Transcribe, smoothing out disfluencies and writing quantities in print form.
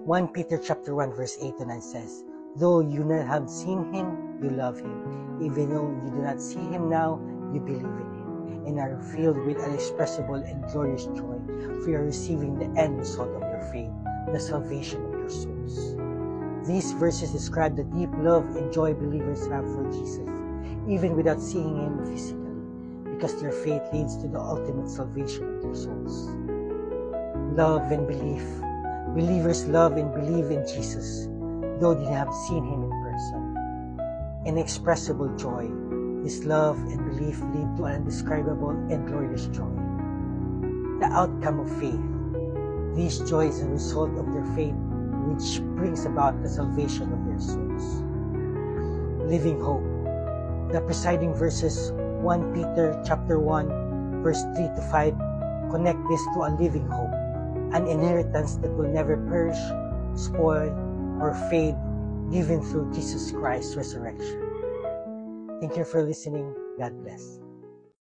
1 Peter chapter 1 verse 8 to 9 says, "Though you not have seen him, you love him. Even though you do not see him now, you believe in him, and are filled with inexpressible and glorious joy, for you are receiving the end result of your faith, the salvation of your souls." These verses describe the deep love and joy believers have for Jesus, even without seeing him physically, because their faith leads to the ultimate salvation of their souls. Love and belief. Believers love and believe in Jesus, though they have seen him in person. Inexpressible joy. This love and belief lead to an indescribable and glorious joy. The outcome of faith. This joy is a result of their faith, which brings about the salvation of their souls. Living hope. The preceding verses 1 Peter chapter 1 verse 3 to 5 connect this to a living hope, an inheritance that will never perish, spoil, or fade, given through Jesus Christ's resurrection. Thank you for listening. God bless.